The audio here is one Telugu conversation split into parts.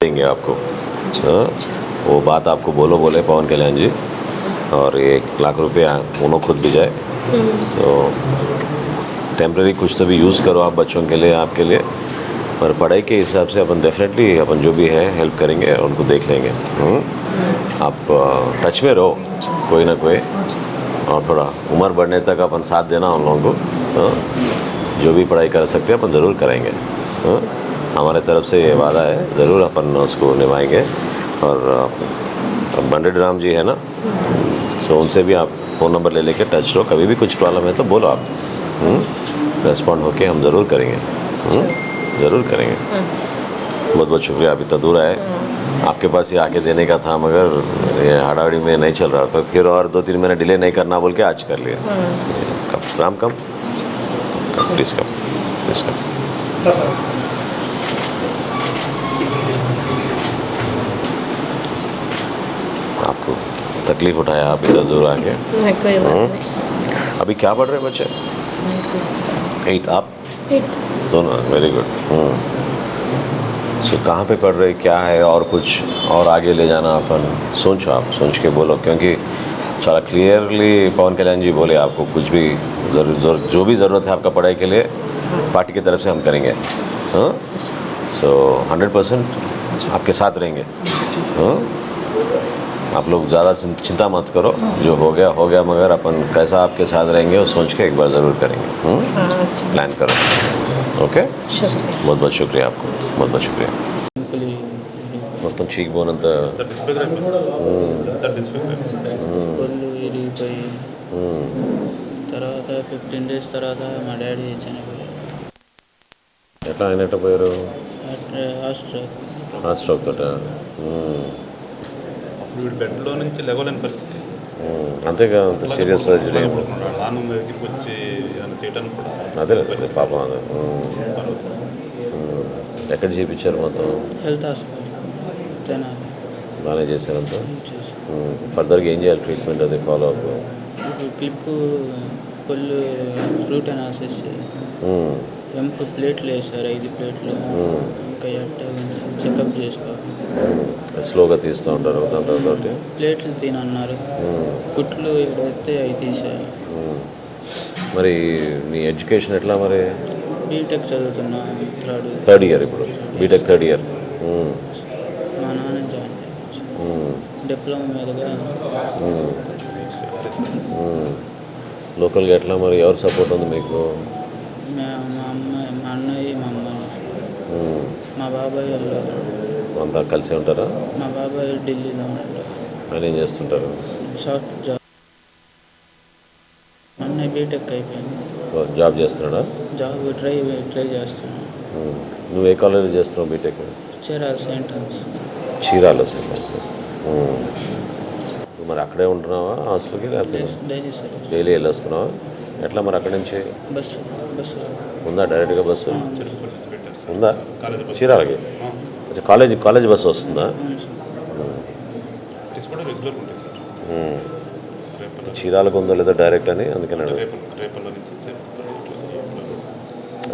देंगे आपको। हाँ, वो बात आपको बोले पवन कल्याण जी, और 1 लाख रुपया उन्होंने खुद भी जाए। तो टेम्प्रेरी कुछ तो भी यूज़ करो आप बच्चों के लिए, आपके लिए, पर पढ़ाई के हिसाब से अपन डेफिनेटली अपन जो भी है हेल्प करेंगे और उनको देख लेंगे। आप टच में रहो कोई ना कोई, और थोड़ा उम्र बढ़ने तक अपन साथ देना उन लोगों को। हाँ, जो भी पढ़ाई कर सकते हैं अपन ज़रूर करेंगे। हाँ, हमारे तरफ से ये वादा है, ज़रूर अपन उसको निभाएंगे। और बंडेड राम जी है ना, सो उनसे भी आप फ़ोन नंबर ले लेके टच रहो, कभी भी कुछ प्रॉब्लम है तो बोलो आप। रेस्पॉन्ड होके हम ज़रूर करेंगे। ज़रूर करेंगे। बहुत बहुत शुक्रिया, आप इतना दूर आए, आपके पास ये आके देने का था, मगर ये हाड़ाहाड़ी में नहीं चल रहा, तो फिर और 2-3 महीने डिले नहीं करना बोल के आज कर लिया। राम कम, प्लीज़ कम, प्लीज़ कम। आपको तकलीफ उठाया आप इधर दूर आके। कोई बात नहीं। अभी क्या पढ़ रहे बच्चे? 8th, आप 8th। दोनों? Very good. सो कहाँ पे पढ़ रहे, क्या है, और कुछ और आगे ले जाना अपन सोचो, आप सोच के बोलो, क्योंकि चला क्लियरली पवन कल्याण जी बोले आपको कुछ भी जो भी ज़रूरत है आपका पढ़ाई के लिए पार्टी की तरफ से हम करेंगे। हाँ, सो 100% आपके साथ रहेंगे। हाँ, आप लोग ज़्यादा चिंता मत करो, जो हो गया, मगर अपन कैसा आपके साथ रहेंगे वो सोच के एक बार ज़रूर करेंगे। प्लान करो। ओके, बहुत बहुत शुक्रिया आपको, बहुत बहुत शुक्रिया। మొత్తం చీక్ బోన్ అంతా పళ్ళు విరిగిపోయి తర్వాత 15 days తర్వాత మా డాడీ చనిపోయారు. ఎట్లా ఆయన ఎట్లా పోయారు? హార్ట్ స్ట్రోక్ తోట? వీడు బెడ్లో నుంచి లేవలేని పరిస్థితి. అంతేగా, అంత సీరియస్ సర్జరీ నాన్న దగ్గరికి వచ్చి ఏమైనా చేయడానికి కూడా అదే పాపం. అదే ఎక్కడ చేయించారు మొత్తం? Health hospital Tenali. బాగానే చేశారంతా? ఫర్దర్గా ఏం చేయాలి ట్రీట్మెంట్, అది ఫాలో అప్? ఇప్పుడు క్లిప్ పళ్ళు రూట్ అనాలిసిస్ ఎంకు ప్లేట్లు వేసారు, 5 ప్లేట్లు. ఇంకా చెకప్ చేసుకోవాలి. స్లోగా తీస్తూ ఉంటారు దాని తర్వాత? ప్లేట్లు తినన్నారు, కుట్లు ఎక్కడైతే అవి తీశారు. మరి మీ ఎడ్యుకేషన్ ఎట్లా మరి? బీటెక్ చదువుతున్నా, థర్డ్ ఇయర్ ఇప్పుడు, బీటెక్ థర్డ్ ఇయర్. మా నాన్న జాయిన్ డిప్లొమా మీదుగా. లోకల్గా ఎట్లా మరి, ఎవరు సపోర్ట్ ఉంది మీకు? మా అన్నయ్య, మా అమ్మ, మా బాబాయ్ వాళ్ళు అంతా కలిసి ఉంటారా? మా బాబాయ్ ఢిల్లీలో ఉంటారు. ఆయన ఏం చేస్తుంటారు? Soft job. అన్నయ్య బీటెక్ అయిపోయింది, జాబ్ చేస్తున్నాడా? జాబ్ ట్రై చేస్తున్నాను. నువ్వు ఏ కాలేజీ చేస్తున్నావు B Tech? Chirala saint Ann's. Chirala saint Ann's చేస్తున్నావు. మరి అక్కడే ఉంటున్నావా హాస్టల్కి, లేకపోతే డైలీ సర్వీస్. డైలీ వెళ్ళి వస్తున్నావా? ఎట్లా మరి అక్కడి నుంచి బస్సు ఉందా? డైరెక్ట్గా బస్సు ఉందా కాలేజ్ బస్. చీరాలకి? అచ్చా, కాలేజ్ బస్సు వస్తుందా? అవును సార్. కూడా రెగ్యులర్ ఉంటాయి సార్. చీరాలకు ఉందో లేదో డైరెక్ట్ అని అందుకని అడుగు. రేపల్ల నుంచి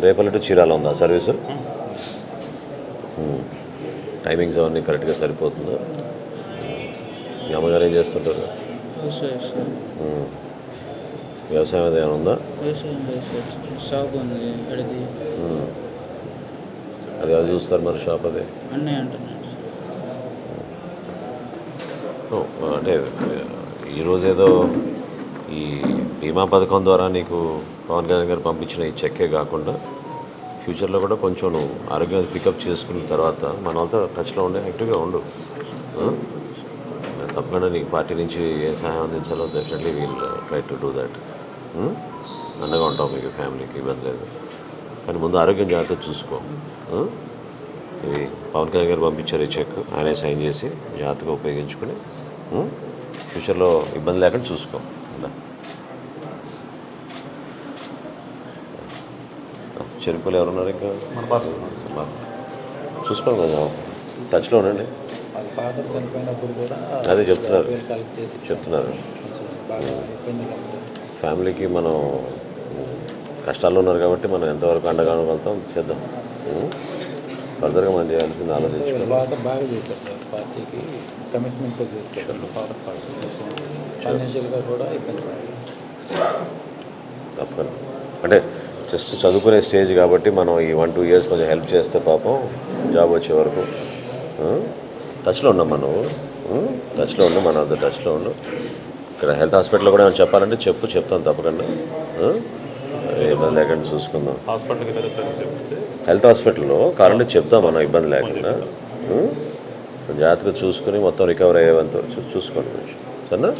రేపల్లి టు చీరాల ఉందా సర్వీసు? టైమింగ్స్ అవన్నీ కరెక్ట్గా సరిపోతుందా? మీ అమ్మగారు ఏం చేస్తుంటారు? వ్యవసాయం ఏదైనా ఉందా? వ్యవసాయం చేస్తారు, షాప్ ఉంది అడిగి. అది ఎవరు చూస్తారు మరి షాప్? అది అన్నయ్య అంటున్నాడు. అంటే ఈరోజు ఏదో ఈ బీమా పథకం ద్వారా నీకు పవన్ కళ్యాణ్ గారు పంపించిన ఈ చెక్కే కాకుండా ఫ్యూచర్లో కూడా కొంచెం నువ్వు ఆరోగ్యం పికప్ చేసుకున్న తర్వాత మన వాళ్ళతో టచ్లో ఉండే యాక్టివ్గా ఉండు. తప్పకుండా నీకు పార్టీ నుంచి ఏ సహాయం అందించాలో definitely we'll try to do that. అండగా ఉంటాం మీకు, ఫ్యామిలీకి ఇబ్బంది లేదు. కానీ ముందు ఆరోగ్యం జాగ్రత్త చూసుకో. ఇది పవన్ కళ్యాణ్ గారు పంపించారు ఈ చెక్, ఆయనే సైన్ చేసి జాగ్రత్తగా ఉపయోగించుకుని ఫ్యూచర్లో ఇబ్బంది లేకుండా చూసుకో. చెరుకులు ఎవరున్నారు ఇంకా? చూసుకోండి కొంచెం టచ్లో ఉండండి. ఫాదర్ చనిపోయినప్పుడు కూడా అదే చెప్తున్నారు. కలెక్ట్ చేసి చెప్తున్నారు బాగా ఇబ్బంది. ఫ్యామిలీకి మనం కష్టాల్లో ఉన్నారు కాబట్టి మనం ఎంతవరకు అండగా వెళ్తాం చేద్దాం. ఫర్దర్గా మనం చేయాల్సింది ఆలోచించుకోవాలి. ఫాదర్ బాగా చేశారు సార్, పార్టీకి కమిట్మెంట్తో చేస్తారు. ఫాదర్ పార్టీ ఫైనాన్షియల్గా కూడా ఇబ్బంది పడలేదు. తప్పకుండా అంటే జస్ట్ చదువుకునే స్టేజ్ కాబట్టి మనం ఈ 1-2 ఇయర్స్ కొంచెం హెల్ప్ చేస్తే పాపం జాబ్ వచ్చే వరకు టచ్లో ఉన్నాం మనం, టచ్లో ఉన్నాం, మన అంత టచ్లో ఉన్నాం. ఇక్కడ హెల్త్ హాస్పిటల్లో కూడా ఏమైనా చెప్పాలంటే చెప్తాను తప్పకుండా. ఏ ఇబ్బంది లేకుండా చూసుకుందాం. హాస్పిటల్కి చెప్తే హెల్త్ హాస్పిటల్లో కావాలంటే చెప్తాం మనం, ఇబ్బంది లేకుండా. జాగ్రత్తగా చూసుకుని మొత్తం రికవర్ అయ్యేంత చూసుకోండి కొంచెం. సరేనా?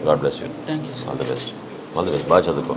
God bless you. Thank you. All the best. బాగా చదువుకో.